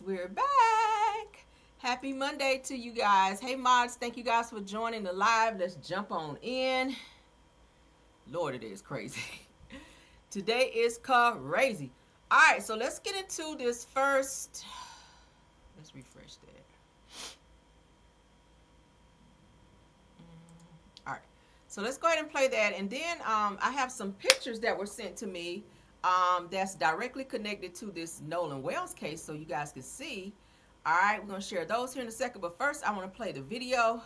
We're back. Happy Monday to you guys. Hey mods, thank you guys for joining the live. Let's jump on in. Lord, it is crazy. Today is crazy. All right, so let's get into this first. Let's refresh that. All right, so let's go ahead and play that, and then I have some pictures that were sent to me that's directly connected to this Nolan Wells case, so you guys can see. All right, we're gonna share those here in a second, but first I want to play the video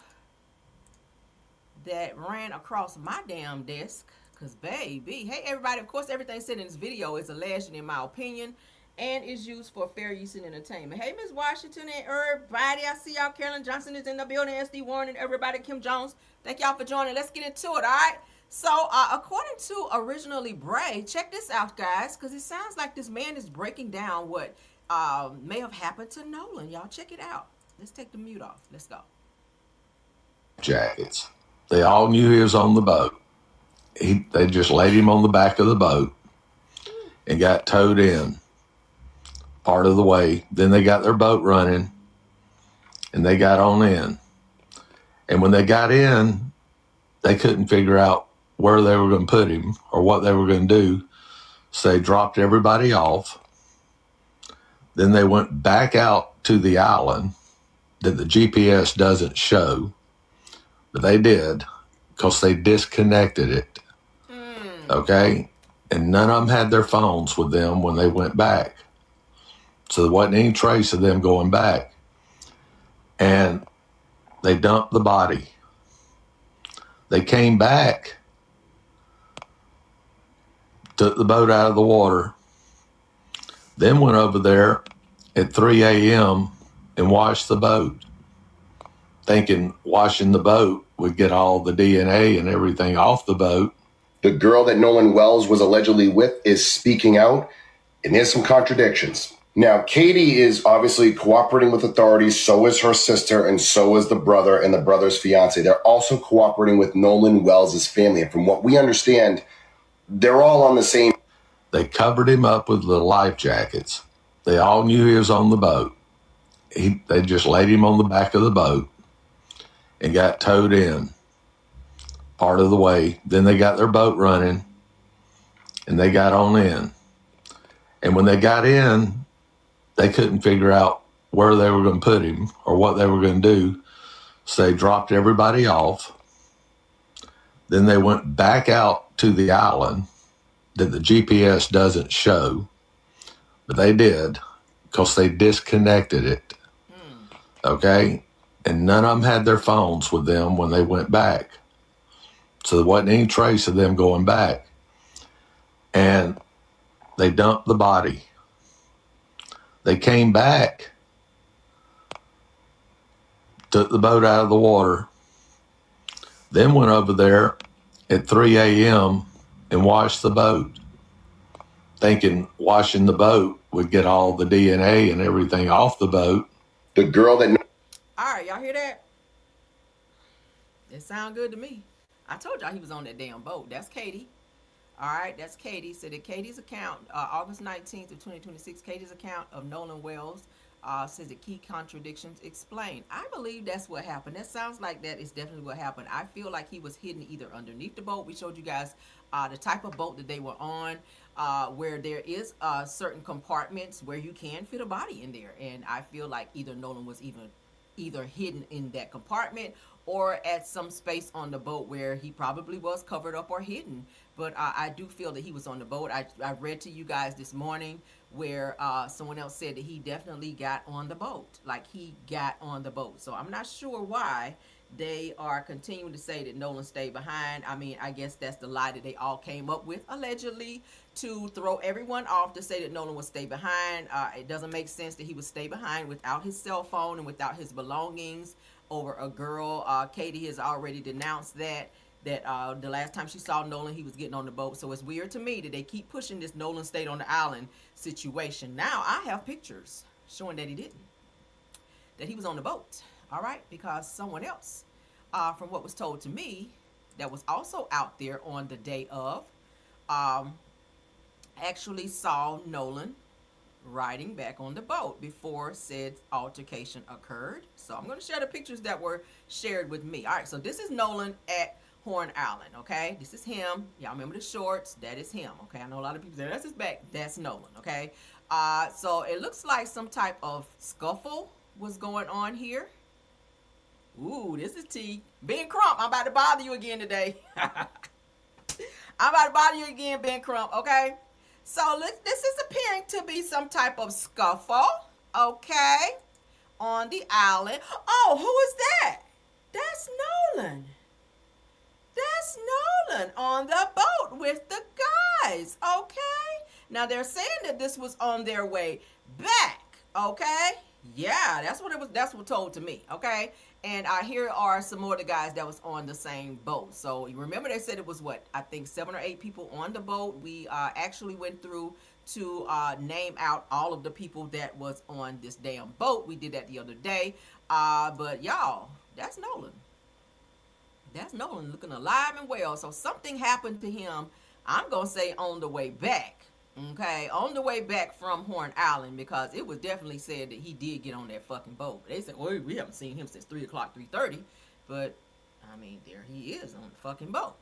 that ran across my damn desk. Cause baby, hey everybody, of course everything said in this video is alleged in my opinion and is used for fair use and entertainment. Hey Miss Washington and everybody, I see y'all. Carolyn Johnson is in the building, SD Warren and everybody, Kim Jones. Thank y'all for joining. Let's get into it, all right? So according to Originally Bray, check this out guys, because it sounds like this man is breaking down what may have happened to Nolan. Y'all check it out. Let's take the mute off. Let's go. Jackets. They all knew he was on the boat. They just laid him on the back of the boat and got towed in part of the way. Then they got their boat running and they got on in. And when they got in, they couldn't figure out where they were going to put him or what they were going to do. So they dropped everybody off. Then they went back out to the island that the GPS doesn't show, but they did because they disconnected it. Okay? And none of them had their phones with them when they went back. So there wasn't any trace of them going back. And they dumped the body. They came back, took the boat out of the water, then went over there at 3 a.m. and washed the boat, thinking washing the boat would get all the DNA and everything off the boat. The girl that Nolan Wells was allegedly with is speaking out, and there's some contradictions. Now, Katie is obviously cooperating with authorities, so is her sister, and so is the brother and the brother's fiance. They're also cooperating with Nolan Wells' family, and from what we understand, they're all on the same. They covered him up with the life jackets. They all knew he was on the boat. They just laid him on the back of the boat and got towed in part of the way. Then they got their boat running and they got on in. And when they got in, they couldn't figure out where they were going to put him or what they were going to do. So they dropped everybody off. Then they went back out to the island that the GPS doesn't show, but they did because they disconnected it. Okay? And none of them had their phones with them when they went back. So there wasn't any trace of them going back. And they dumped the body. They came back, took the boat out of the water, then went over there at 3 a.m. and washed the boat, thinking washing the boat would get all the DNA and everything off the boat. The girl that... All right, y'all hear that? It sound good to me. I told y'all he was on that damn boat. That's Katie. All right, that's Katie. So that Katie's account, August 19th of 2026, Katie's account of Nolan Wells says that key contradictions explained. I believe that's what happened. That sounds like that is definitely what happened. I feel like he was hidden either underneath the boat. We showed you guys the type of boat that they were on, where there is certain compartments where you can fit a body in there. And I feel like either Nolan was either hidden in that compartment or at some space on the boat where he probably was covered up or hidden. But I do feel that he was on the boat. I read to you guys this morning where someone else said that he definitely got on the boat. Like he got on the boat. So I'm not sure why they are continuing to say that Nolan stayed behind. I mean, I guess that's the lie that they all came up with, allegedly, to throw everyone off to say that Nolan would stay behind. It doesn't make sense that he would stay behind without his cell phone and without his belongings over a girl. Katie has already denounced that the last time she saw Nolan, he was getting on the boat. So it's weird to me that they keep pushing this Nolan stayed on the island situation. Now I have pictures showing that he didn't, that he was on the boat. All right, because someone else, from what was told to me, that was also out there on the day of, actually saw Nolan riding back on the boat before said altercation occurred. So I'm going to share the pictures that were shared with me. All right, so this is Nolan at Horn Island, okay? This is him. Y'all remember the shorts? That is him, okay? I know a lot of people say, that's his back. That's Nolan, okay? So it looks like some type of scuffle was going on here. Ooh, this is T. Ben Crump, I'm about to bother you again today. I'm about to bother you again, Ben Crump, okay? So this is appearing to be some type of scuffle, okay, on the island. Oh, who is that? That's Nolan. That's Nolan on the boat with the guys, okay? Now, they're saying that this was on their way back, okay? Yeah, that's what was told to me, okay? And here are some more of the guys that was on the same boat. So you remember they said it was what? I think 7 or 8 people on the boat. We actually went through to name out all of the people that was on this damn boat. We did that the other day. But y'all, that's Nolan. That's Nolan looking alive and well. So something happened to him, I'm going to say on the way back. Okay, on the way back from Horn Island, because it was definitely said that he did get on that fucking boat. They said, well, we haven't seen him since 3 o'clock, 3:30. But, I mean, there he is on the fucking boat.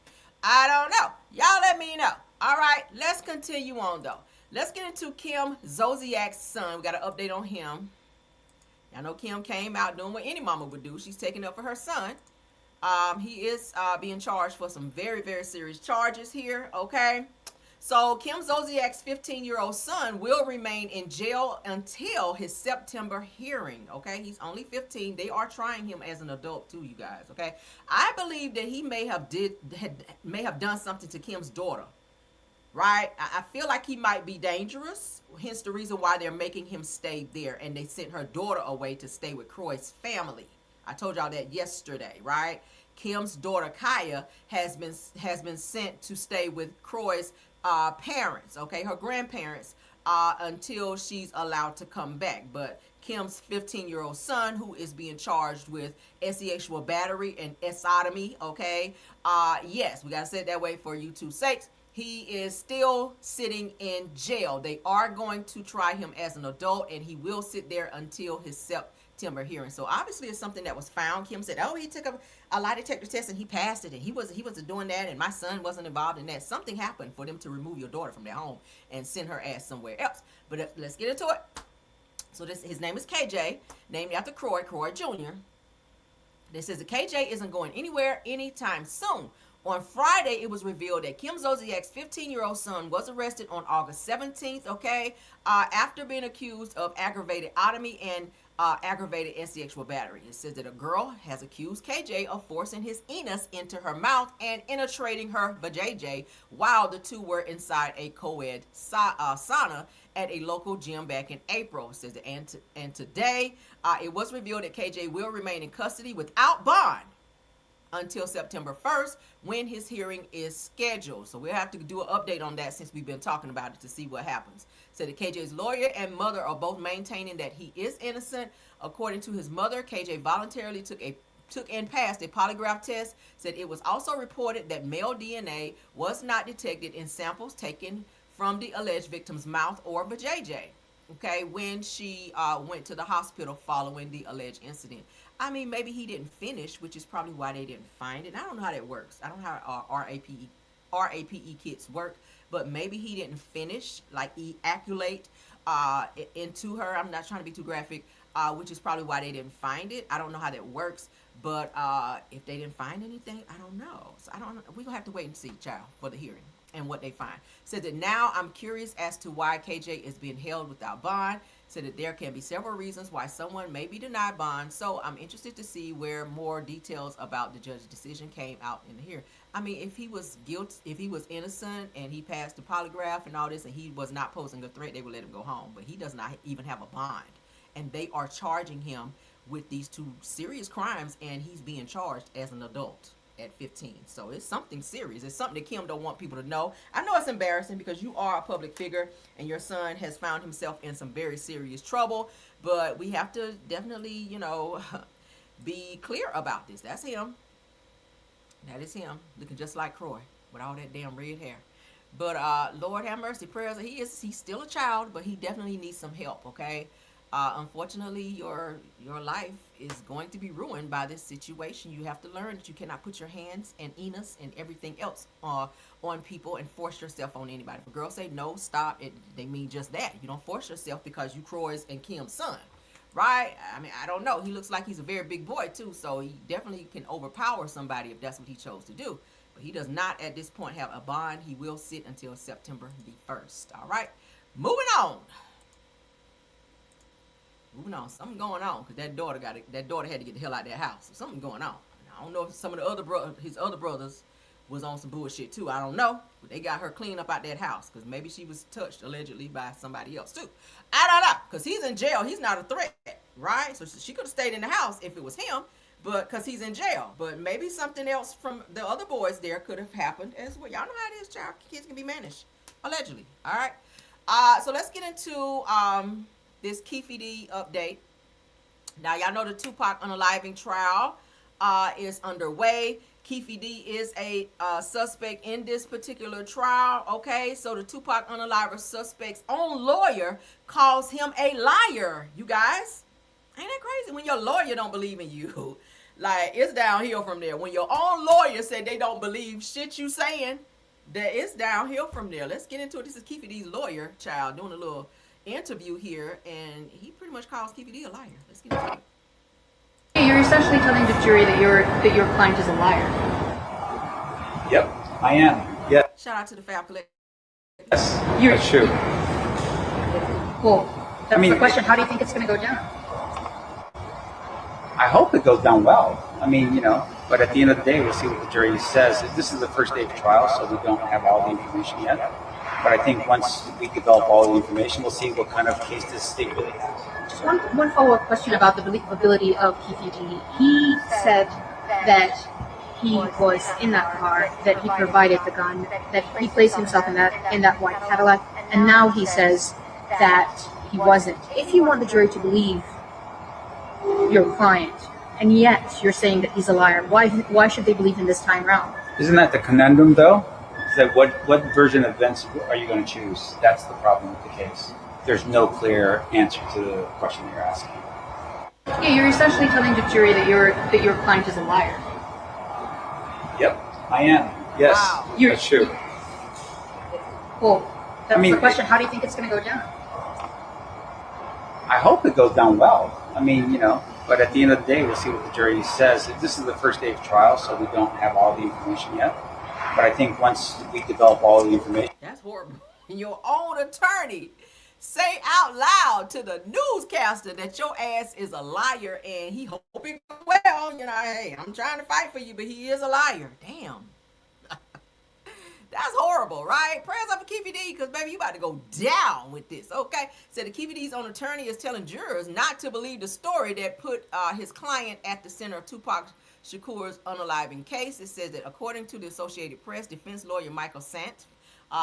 I don't know. Y'all let me know. All right, let's continue on, though. Let's get into Kim Zolciak's son. We got an update on him. I know Kim came out doing what any mama would do. She's taking up for her son. He is being charged for some very, very serious charges here, okay? So Kim Zolciak's 15-year-old son will remain in jail until his September hearing, okay? He's only 15. They are trying him as an adult too, you guys, okay? I believe that he may have done something to Kim's daughter, right? I feel like he might be dangerous, hence the reason why they're making him stay there, and they sent her daughter away to stay with Croy's family. I told y'all that yesterday, right? Kim's daughter Kaya has been sent to stay with Croy's parents, okay, her grandparents, until she's allowed to come back. But Kim's 15-year-old son, who is being charged with sexual battery and sodomy, okay, yes, we gotta say it that way for YouTube's sakes. He is still sitting in jail. They are going to try him as an adult, and he will sit there until his September hearing. So obviously it's something that was found. Kim said, oh, he took a lie detector test and he passed it, and he wasn't doing that, and my son wasn't involved in that. Something happened for them to remove your daughter from their home and send her ass somewhere else. But let's get into it. So his name is KJ, named after Croy Jr. This says that KJ isn't going anywhere anytime soon. On Friday, it was revealed that Kim Zolciak's 15-year-old son was arrested on August 17th, okay, after being accused of aggravated sodomy and aggravated sexual battery. It says that a girl has accused KJ of forcing his anus into her mouth and penetrating her vajayjay while the two were inside a co-ed sauna at a local gym back in April. It says that, and today, it was revealed that KJ will remain in custody without bond until September 1st, when his hearing is scheduled. So we'll have to do an update on that since we've been talking about it to see what happens. So the KJ's lawyer and mother are both maintaining that he is innocent. According to his mother, KJ voluntarily took and passed a polygraph test. Said it was also reported that male DNA was not detected in samples taken from the alleged victim's mouth or vajayjay, okay, when she went to the hospital following the alleged incident. I mean, maybe he didn't finish, which is probably why they didn't find it. I don't know how that works. I don't know how RAPE kits work, but maybe he didn't finish, like ejaculate into her. I'm not trying to be too graphic, which is probably why they didn't find it. I don't know how that works, but if they didn't find anything, I don't know. So I don't know. We're going to have to wait and see, child, for the hearing and what they find. Said that now I'm curious as to why KJ is being held without bond. Said that there can be several reasons why someone may be denied bond. So I'm interested to see where more details about the judge's decision came out in the hearing. I mean, if he was guilty, if he was innocent and he passed the polygraph and all this and he was not posing a threat, they would let him go home. But he does not even have a bond. And they are charging him with these 2 serious crimes, and he's being charged as an adult at 15. So it's something serious. It's something that Kim don't want people to know. I know it's embarrassing because you are a public figure and your son has found himself in some very serious trouble, but we have to definitely, be clear about this. That's him. That is him, looking just like Croy with all that damn red hair. But Lord have mercy, prayers. He's still a child, but he definitely needs some help. Okay. Unfortunately, your life is going to be ruined by this situation. You have to learn that you cannot put your hands and enos and everything else on people and force yourself on anybody. If a girl say no, stop, they mean just that. You don't force yourself because you Croy's and Kim's son, right? I mean, I don't know. He looks like he's a very big boy too, so he definitely can overpower somebody if that's what he chose to do. But he does not at this point have a bond. He will sit until September the 1st. All right, moving on. Moving on, something going on because that daughter had to get the hell out of that house. So something going on. I don't know if some of his other brothers was on some bullshit too. I don't know, but they got her clean up out that house because maybe she was touched allegedly by somebody else too. I don't know because he's in jail. He's not a threat, right? So she could have stayed in the house if it was him, but because he's in jail. But maybe something else from the other boys there could have happened as well. Y'all know how it is, child. Kids can be managed allegedly. All right. So let's get into this Keefe D update. Now, y'all know the Tupac unaliving trial is underway. Keefe D is a suspect in this particular trial, okay? So the Tupac unaliver suspect's own lawyer calls him a liar, you guys. Ain't that crazy? When your lawyer don't believe in you, like, it's downhill from there. When your own lawyer said they don't believe shit you saying, that it's downhill from there. Let's get into it. This is Keefe D's lawyer, child, doing a little interview here, and he pretty much calls Keefe D a liar. Let's get into it. You're essentially telling the jury that your client is a liar. Yep, I am. Yeah. Shout out to the Fab Collective. Yes, that's true. Well, that's the question. How do you think it's going to go down? I hope it goes down well. I mean, but at the end of the day, we'll see what the jury says. This is the first day of trial, so we don't have all the information yet. But I think once we develop all the information, we'll see what kind of case this state really has. One follow-up question about the believability of Keefe D. He said that he was in that car, that he provided the gun, that he placed himself in that white Cadillac, and now he says that he wasn't. If you want the jury to believe your client, and yet you're saying that he's a liar, why should they believe him this time around? Isn't that the conundrum, though? Is that what version of events are you going to choose? That's the problem with the case. There's no clear answer to the question you're asking. Yeah, you're essentially telling the jury that your client is a liar. Yep, I am. Yes, wow. That's true. Well, that's the question. How do you think it's going to go down? I hope it goes down well. I mean, but at the end of the day, we'll see what the jury says. This is the first day of trial, so we don't have all the information yet. But I think once we develop all the information... That's horrible. Your own attorney say out loud to the newscaster that your ass is a liar and he hoping well, hey, I'm trying to fight for you, but he is a liar. Damn. That's horrible, right? Prayers up for Keefe D, because, baby, you about to go down with this, okay? So the Keefe D's own attorney is telling jurors not to believe the story that put his client at the center of Tupac Shakur's unaliving case. It says that according to the Associated Press, defense lawyer Michael Sant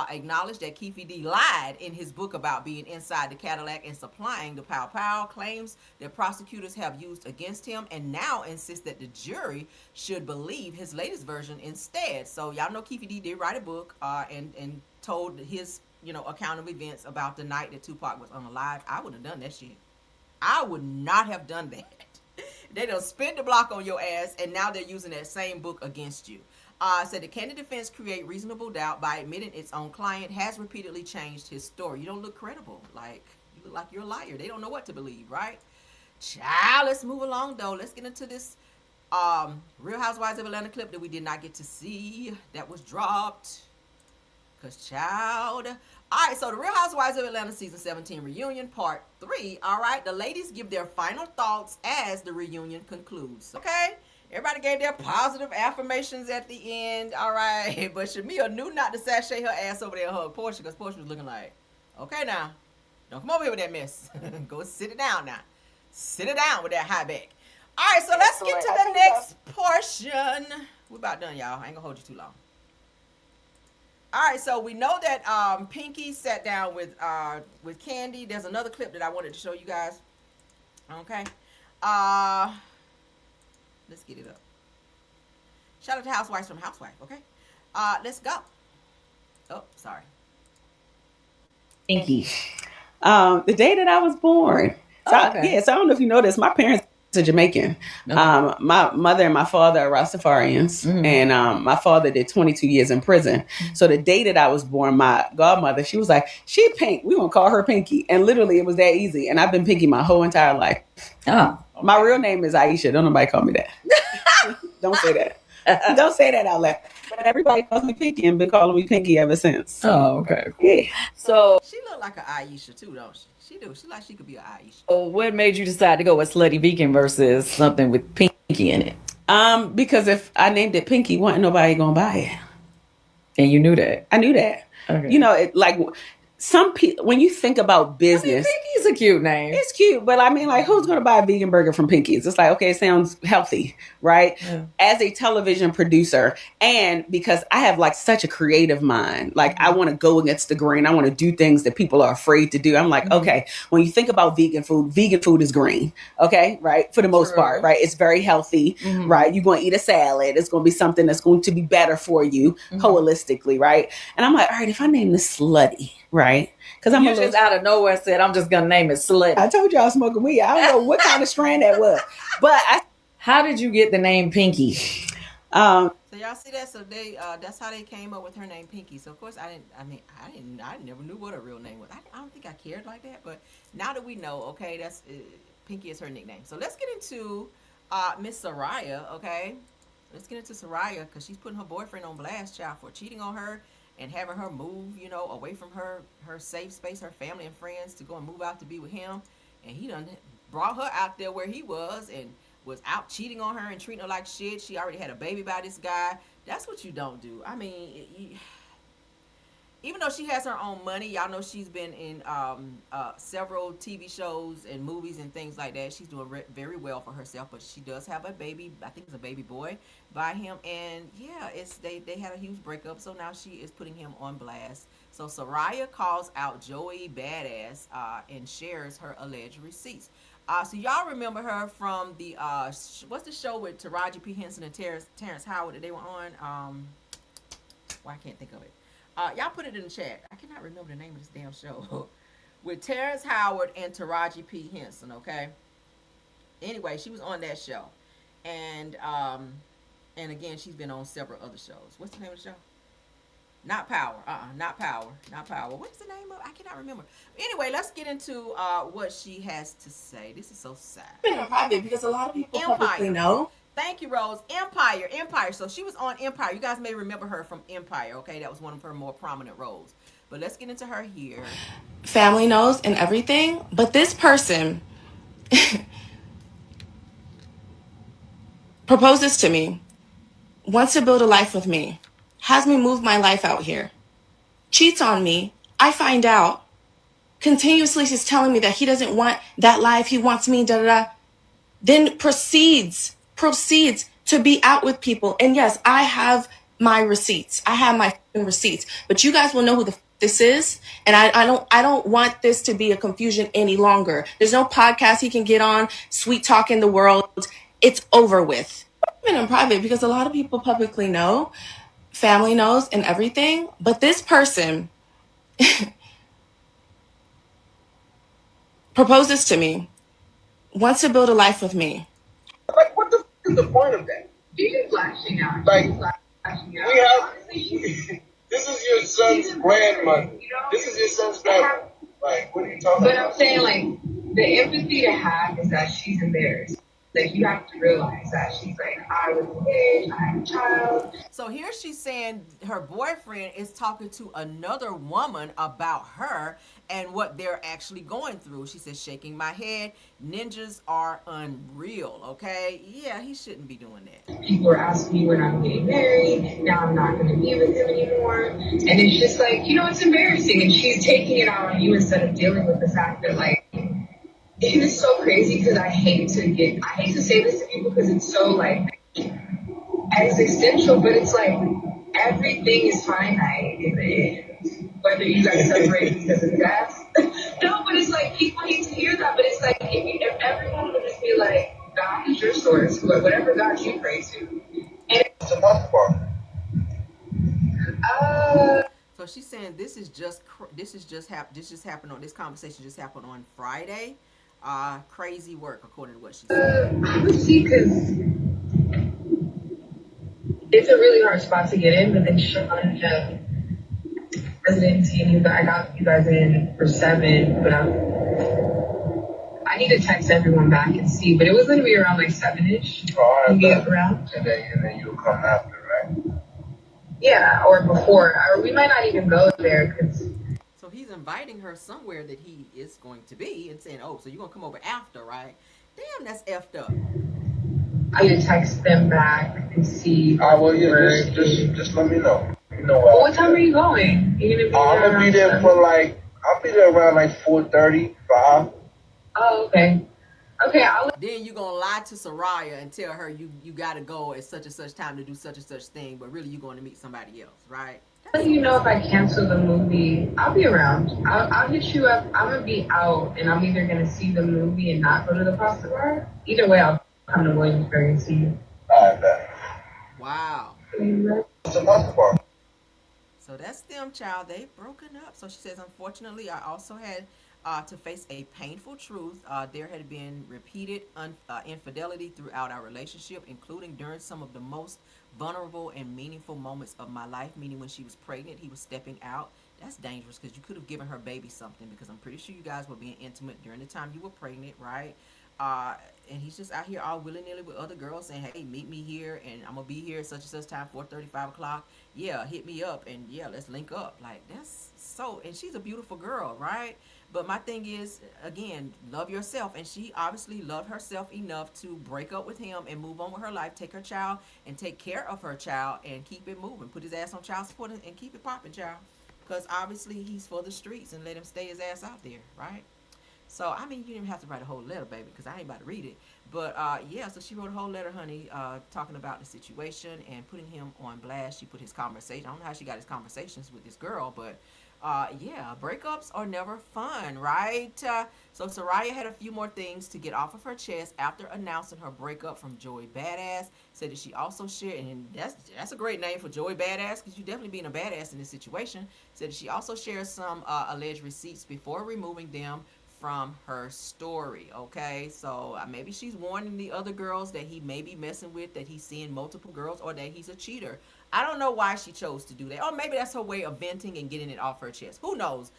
acknowledged that Keefe D lied in his book about being inside the Cadillac and supplying the pow pow, claims that prosecutors have used against him, and now insists that the jury should believe his latest version instead. So y'all know Keefe D did write a book and told his account of events about the night that Tupac was unalive. I wouldn't have done that shit. I would not have done that. They done spent the block on your ass, and now they're using that same book against you. Said the can the defense create reasonable doubt by admitting its own client has repeatedly changed his story. You don't look credible. Like, you look like you're a liar. They don't know what to believe, right? Child, let's move along, though. Let's get into this Real Housewives of Atlanta clip that we did not get to see that was dropped. Because, child... All right, so the Real Housewives of Atlanta Season 17 Reunion Part 3. All right, the ladies give their final thoughts as the reunion concludes. Okay? Everybody gave their positive affirmations at the end. All right, but Shamia knew not to sashay her ass over there and hug Portia, because Portia was looking like, okay now, don't come over here with that mess. Go sit it down now. Sit it down with that high back. All right, so let's get to the next portion. We're about done, y'all. I ain't gonna hold you too long. All right, so we know that Pinky sat down with Candy. There's another clip that I wanted to show you guys. Okay. Let's get it up. Shout out to Housewives from Housewife, okay? Let's go. Oh, sorry. Pinky. The day that I was born. So Oh, okay. so I don't know if you know this. My parents are Jamaican. Okay. My mother and my father are Rastafarians, and my father did 22 years in prison. So the day that I was born, my godmother, she was like, "She Pink. We gonna call her Pinky," and literally it was that easy. And I've been Pinky my whole entire life. Oh. My real name is Aisha. Don't nobody call me that. Don't say that. Don't say that out loud. But everybody calls me Pinky and been calling me Pinky ever since. Oh, okay. Yeah. So, She look like an Aisha too, don't she? She do. She like she could be an Aisha. what made you decide to go with Slutty Vegan versus something with Pinky in it? Because if I named it Pinky, wasn't nobody gonna buy it. And you knew that. I knew that. Okay. You know, it like some people, when you think about business, Pinky's a cute name. it's cute, but I mean, like, who's going to buy a vegan burger from Pinky's? It's like, okay, it sounds healthy, right? Yeah. As a television producer, and because I have like such a creative mind, like I want to go against the grain. I want to do things that people are afraid to do. I'm like, okay, when you think about vegan food is green, okay, right? For the most part, right? It's very healthy, right? You're going to eat a salad. It's going to be something that's going to be better for you holistically, right? And I'm like, all right, if I name this Slutty, right? Because I'm just out of nowhere said, I'm just gonna name it Slutty. I told y'all I was smoking weed. I don't know what kind of strand that was, but how did you get the name Pinky? So y'all see that? So they that's how they came up with her name Pinky. So of course I never knew what her real name was. I don't think I cared like that. But now that we know, okay, that's Pinky is her nickname. So let's get into Miss Serayah. Okay, let's get into Serayah because she's putting her boyfriend on blast, child, for cheating on her and having her move, you know, away from her safe space, her family and friends, to go and move out to be with him. And he done brought her out there where he was and was out cheating on her and treating her like shit. She already had a baby by this guy. That's what you don't do. I mean, even though she has her own money, y'all know she's been in several TV shows and movies and things like that. She's doing very well for herself, but she does have a baby. I think it's a baby boy by him, and yeah, they had a huge breakup. So now she is putting him on blast. So Serayah calls out Joey Badass and shares her alleged receipts. So y'all remember her from the what's the show with Taraji P. Henson and Terrence Howard that they were on? I can't think of it. Y'all put it in the chat. I cannot remember the name of this damn show. With Terrence Howard and Taraji P. Henson, okay? Anyway, she was on that show. And again, she's been on several other shows. What's the name of the show? Not Power. Not Power. Not Power. What is the name of it? I cannot remember. Anyway, let's get into what she has to say. This is so sad. Been private because a lot of people publicly know. Thank you, Rose. Empire. So she was on Empire. You guys may remember her from Empire, okay? That was one of her more prominent roles. But let's get into her here. Family knows and everything, but this person proposes to me, wants to build a life with me, has me move my life out here, cheats on me. I find out, continuously she's telling me that he doesn't want that life. He wants me, then proceeds to be out with people. And yes, I have my receipts. I have my receipts, but you guys will know who this is. And I don't want this to be a confusion any longer. There's no podcast he can get on, sweet talk in the world. It's over with. I've been in private because a lot of people publicly know, family knows and everything, but this person proposes to me, wants to build a life with me. Like, what the f is the point of that? You're flashing out. Like, we have, this is your son's grandmother. This is your son's grandmother. Like, what are you talking about? But I'm saying, like, the empathy to have is that she's embarrassed. Like, you have to realize that she's like, I was engaged, I had a child. So here she's saying her boyfriend is talking to another woman about her and what they're actually going through. She says, shaking my head, ninjas are unreal, okay? Yeah, he shouldn't be doing that. People are asking me when I'm getting married. Now I'm not going to be with him anymore. And it's just like, you know, it's embarrassing. And she's taking it out on you instead of dealing with the fact that, like, it is so crazy because I hate to say this to people because it's so, like, existential, but it's like everything is finite in the end. Whether you guys separate because of death. No, but it's like people need to hear that, but it's like if everyone would just be like, God is your source, whatever God you pray to. And it's a month bar. So she's saying this just happened on this conversation just happened on Friday. Crazy work, according to what she said. I would see because it's a really hard spot to get in, but then Sean had residency, and I got you guys in for 7, but I need to text everyone back and see. But it was going to be around like 7-ish. Oh, you get around, and then you'll come after, right? Yeah, or before, or we might not even go there because. So he's inviting her somewhere that he is going to be, and saying, "Oh, so you're gonna come over after, right?" Damn, that's effed up. I need to text them back and see. Well, yeah, just let me know. You know well, what time are you going? You're gonna be I'm gonna be there for I'll be there around like 4:30, 5. Oh, okay. Okay, Then you gonna lie to Serayah and tell her you gotta go at such and such time to do such and such thing, but really you're going to meet somebody else, right? I'll let you know if I cancel the movie. I'll be around. I'll hit you up. I'm gonna be out, and I'm either gonna see the movie and not go to the pasta bar. Either way, I'll come to Williamsburg and see you. Alright, bet. Wow. It's a pasta bar. So that's them, child. They've broken up. So she says, unfortunately, I also had to face a painful truth. There had been repeated infidelity throughout our relationship, including during some of the most vulnerable and meaningful moments of my life, meaning when she was pregnant, he was stepping out. That's dangerous because you could have given her baby something, because I'm pretty sure you guys were being intimate during the time you were pregnant, right? And he's just out here all willy-nilly with other girls saying, hey, meet me here, and I'm going to be here at such and such time, 4:30, 5 o'clock. Yeah, hit me up, and yeah, let's link up. Like, that's so, and she's a beautiful girl, right? But my thing is, again, love yourself. And she obviously loved herself enough to break up with him and move on with her life, take her child and take care of her child and keep it moving. Put his ass on child support and keep it popping, child. Because obviously he's for the streets, and let him stay his ass out there, right? So, I mean, you didn't have to write a whole letter, baby, because I ain't about to read it. But, yeah, so she wrote a whole letter, honey, talking about the situation and putting him on blast. She put his conversation. I don't know how she got his conversations with this girl, but, yeah, breakups are never fun, right? So Serayah had a few more things to get off of her chest after announcing her breakup from Joey Badass. Said that she also shared, and that's a great name for Joey Badass, because you definitely being a badass in this situation. Said that she also shared some alleged receipts before removing them from her story. Okay, so maybe she's warning the other girls that he may be messing with, that he's seeing multiple girls, or that he's a cheater. I don't know why she chose to do that. Or maybe that's her way of venting and getting it off her chest. Who knows?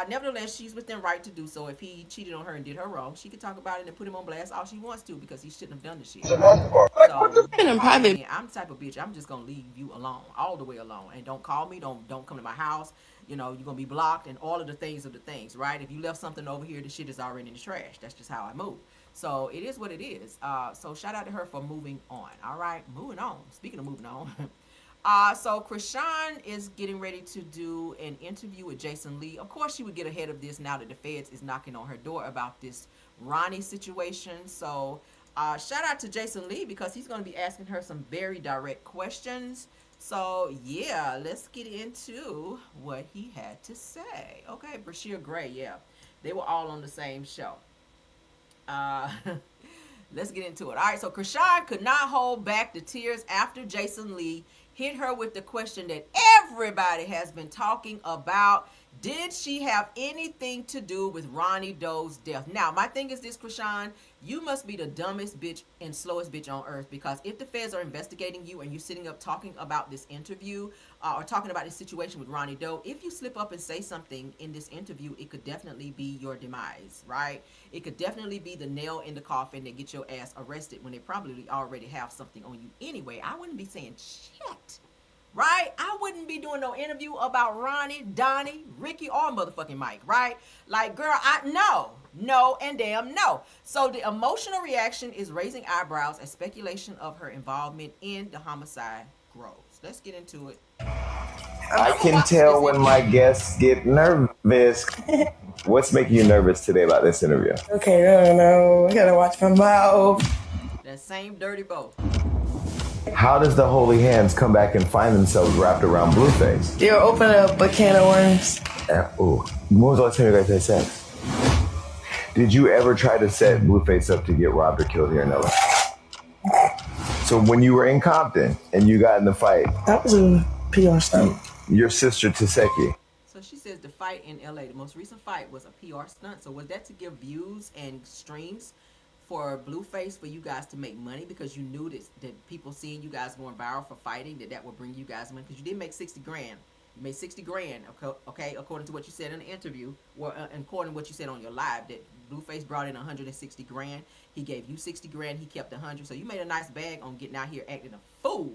Nevertheless, she's within right to do so. If he cheated on her and did her wrong, she could talk about it and put him on blast all she wants to, because he shouldn't have done the shit. So, I mean, I'm the type of bitch, I'm just gonna leave you alone, all the way alone, and don't call me, don't come to my house. You know, you're gonna be blocked, and all of the things, right? If you left something over here, the shit is already in the trash. That's just how I move. So it is what it is. So shout out to her for moving on. All right, moving on. Speaking of moving on. So Chrisean is getting ready to do an interview with Jason Lee. Of course, she would get ahead of this now that the feds is knocking on her door about this Ronnie situation. So shout out to Jason Lee, because he's going to be asking her some very direct questions. So yeah, let's get into what he had to say. Okay, Brashear Gray, yeah, they were all on the same show. Let's get into it. All right, so Chrisean could not hold back the tears after Jason Lee hit her with the question that everybody has been talking about. Did she have anything to do with Ronnie Doe's death? Now, my thing is this, Chrisean, you must be the dumbest bitch and slowest bitch on earth, because if the feds are investigating you and you're sitting up talking about this interview or talking about this situation with Ronnie Doe, if you slip up and say something in this interview, it could definitely be your demise, right? It could definitely be the nail in the coffin that gets your ass arrested when they probably already have something on you anyway. I wouldn't be saying shit. Right? I wouldn't be doing no interview about Ronnie, Donnie, Ricky, or motherfucking Mike, right? Like, girl, no, and damn no. So the emotional reaction is raising eyebrows as speculation of her involvement in the homicide grows. Let's get into it. I can tell when my guests get nervous. What's making you nervous today about this interview? Okay, I don't know. I gotta watch my mouth. That same dirty bow. How does the holy hands come back and find themselves wrapped around Blueface? They'll open up a can of worms. When was the last time you guys had sex? Did you ever try to set Blueface up to get robbed or killed here in LA? So when you were in Compton and you got in the fight, that was a PR stunt. your sister Taseki. So she says the fight in LA, the most recent fight was a PR stunt. So was that to give views and streams for Blueface for you guys to make money because you knew that people seeing you guys going viral for fighting that would bring you guys money because you did make 60 grand. You made 60 grand, okay, according to what you said in the interview, or according to what you said on your live, that Blueface brought in 160 grand. He gave you 60 grand. He kept 100. So you made a nice bag on getting out here acting a fool,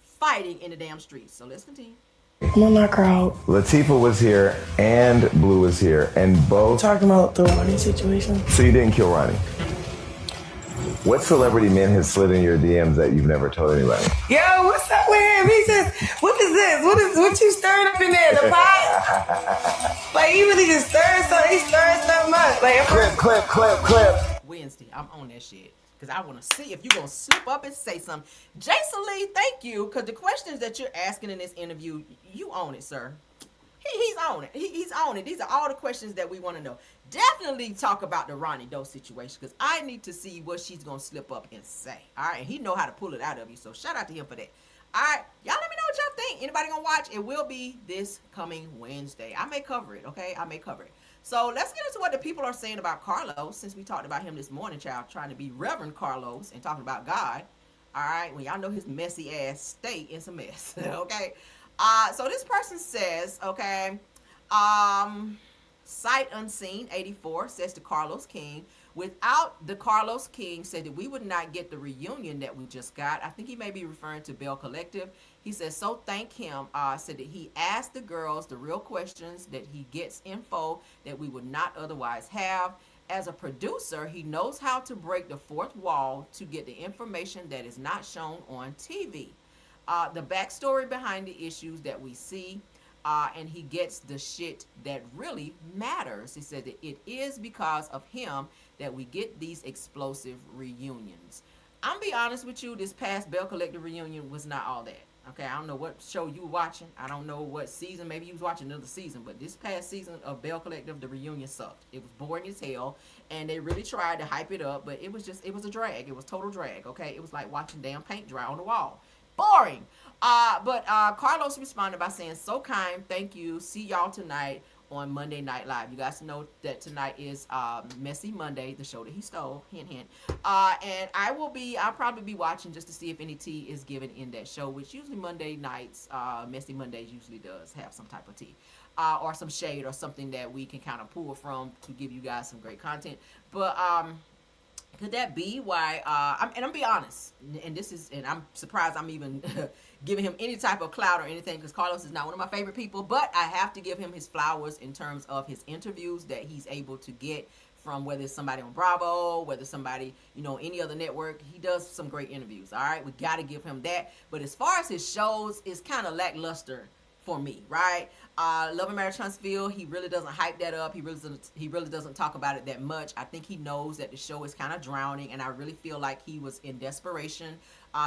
fighting in the damn streets. So let's continue. I'm on that crowd. Latifah was here and Blue was here, and both Talking about the Ronnie situation. So you didn't kill Ronnie. What celebrity man has slid in your DMs that you've never told anybody? Yo, what's up with him? He just, what is this? What you stirring up in there? The pot? Like, he really just stirring something. He's stirring something up. Like, clip. Wednesday, I'm on that shit. Because I want to see if you're going to slip up and say something. Jason Lee, thank you. Because the questions that you're asking in this interview, you own it, sir. He's on it. He's on it. These are all the questions that we want to know. Definitely talk about the Ronnie Doe situation because I need to see what she's going to slip up and say. All right. And he know how to pull it out of you. So shout out to him for that. All right. Y'all let me know what y'all think. Anybody going to watch? It will be this coming Wednesday. I may cover it. Okay. I may cover it. So let's get into what the people are saying about Carlos since we talked about him this morning, child, trying to be Reverend Carlos and talking about God. All right. When y'all know his messy ass state is a mess. Okay. So this person says, okay, Sight Unseen 84 says to Carlos King, without the Carlos King said that we would not get the reunion that we just got. I think he may be referring to Bell Collective. He says, so thank him, said that he asked the girls the real questions, that he gets info that we would not otherwise have. As a producer, he knows how to break the fourth wall to get the information that is not shown on TV. The backstory behind the issues that we see, and he gets the shit that really matters. He said that it is because of him that we get these explosive reunions. I'm be honest with you, this past Bell Collective reunion was not all that. Okay, I don't know what show you were watching. I don't know what season. Maybe you was watching another season. But this past season of Bell Collective, the reunion sucked. It was boring as hell. And they really tried to hype it up. But it was a drag. It was total drag. Okay, it was like watching damn paint dry on the wall. Boring. But Carlos responded by saying, so kind, thank you, see y'all tonight on Monday Night Live. You guys know that tonight is Messy Monday, the show that he stole, hint hint. And I'll probably be watching just to see if any tea is given in that show, which usually Monday nights, Messy Mondays usually does have some type of tea. Or some shade or something that we can kind of pull from to give you guys some great content. But could that be why, I'm be honest, and I'm surprised I'm even giving him any type of clout or anything, because Carlos is not one of my favorite people, but I have to give him his flowers in terms of his interviews that he's able to get from whether it's somebody on Bravo, whether somebody, any other network. He does some great interviews, all right? We got to give him that. But as far as his shows, it's kind of lackluster for me, right? Love and Marriage Huntsville, he really doesn't hype that up. He really doesn't talk about it that much. I think he knows that the show is kind of drowning, and I really feel like he was in desperation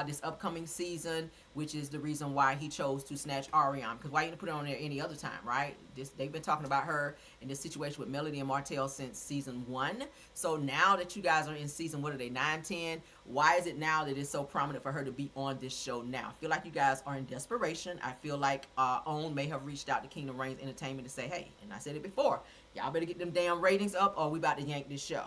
this upcoming season, which is the reason why he chose to snatch Ariane. Because why you didn't put it on there any other time, right? They've been talking about her in this situation with Melody and Martell since season 1. So now that you guys are in season, 9, 10, why is it now that it's so prominent for her to be on this show now? I feel like you guys are in desperation. I feel like OWN may have reached out to Kingdom Reigns Entertainment to say, hey, and I said it before, y'all better get them damn ratings up or we about to yank this show.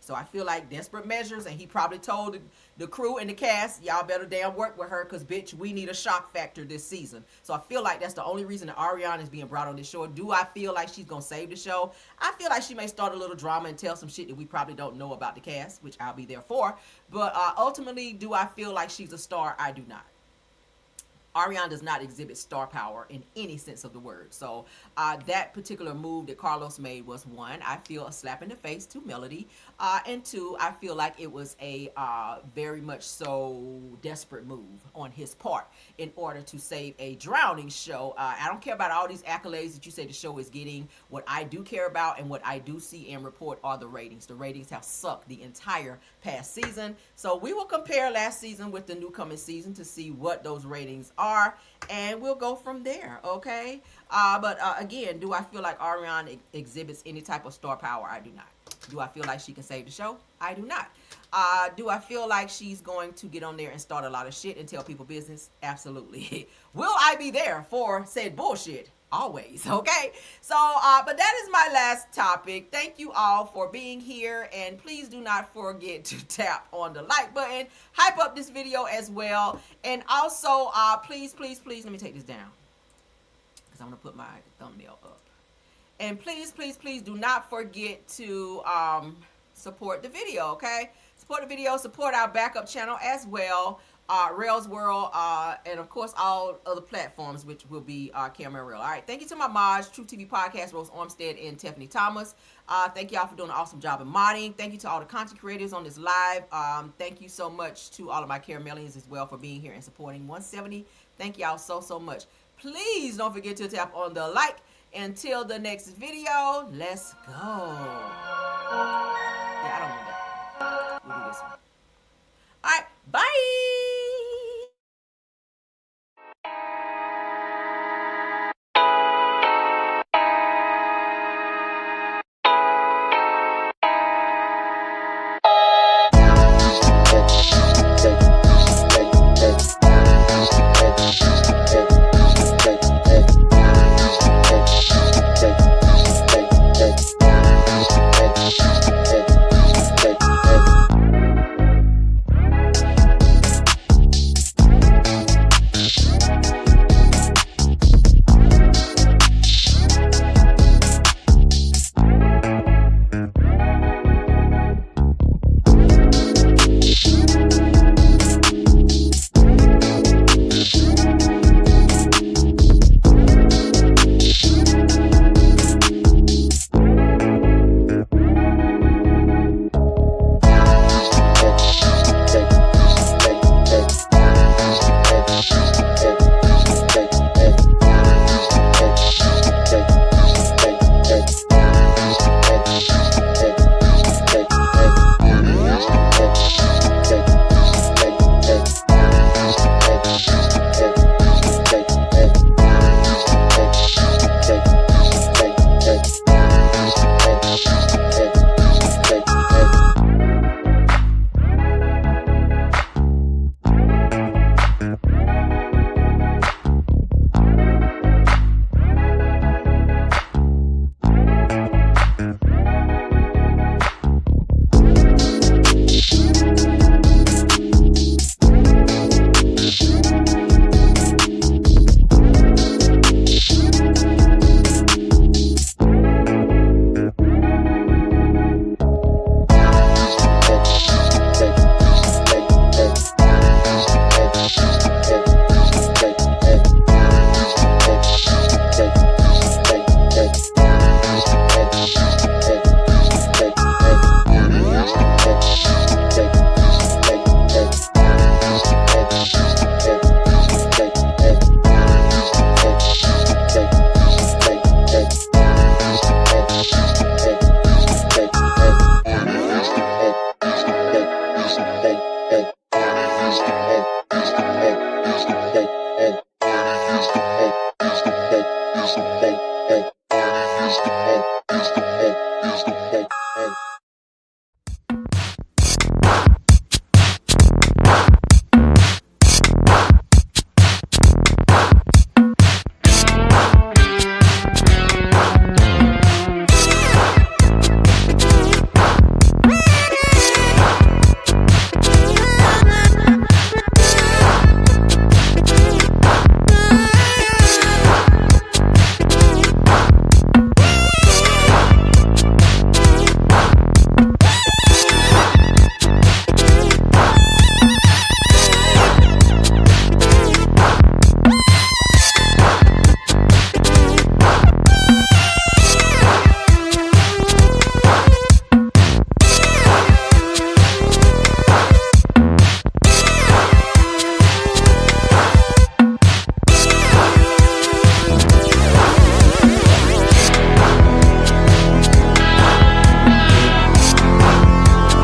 So I feel like desperate measures, and he probably told the crew and the cast, y'all better damn work with her, because, bitch, we need a shock factor this season. So I feel like that's the only reason that Ariane is being brought on this show. Do I feel like she's going to save the show? I feel like she may start a little drama and tell some shit that we probably don't know about the cast, which I'll be there for. But ultimately, do I feel like she's a star? I do not. Ariane does not exhibit star power in any sense of the word. So that particular move that Carlos made was, 1, I feel a slap in the face to Melody. And 2, I feel like it was a very much so desperate move on his part in order to save a drowning show. I don't care about all these accolades that you say the show is getting. What I do care about and what I do see and report are the ratings. The ratings have sucked the entire past season. So we will compare last season with the new coming season to see what those ratings are, and we'll go from there, okay? But again, do I feel like Ariane exhibits any type of star power? I do not. Do I feel like she can save the show? I do not. Do I feel like she's going to get on there and start a lot of shit and tell people business? Absolutely. Will I be there for said bullshit? Always. Okay. So, but that is my last topic. Thank you all for being here, and please do not forget to tap on the like button, hype up this video as well, and also please let me take this down because I'm gonna put my thumbnail up. And please do not forget to support the video. Okay, support the video, support our backup channel as well, Rail's World, and of course all other platforms, which will be Camera Rail. All right, thank you to my mods, True TV Podcast, Rose Armstead and Tiffany Thomas. Thank y'all for doing an awesome job in modding. Thank you to all the content creators on this live. Thank you so much to all of my Caramelians as well for being here and supporting 170. Thank y'all so much. Please don't forget to tap on the like. Until the next video, let's go.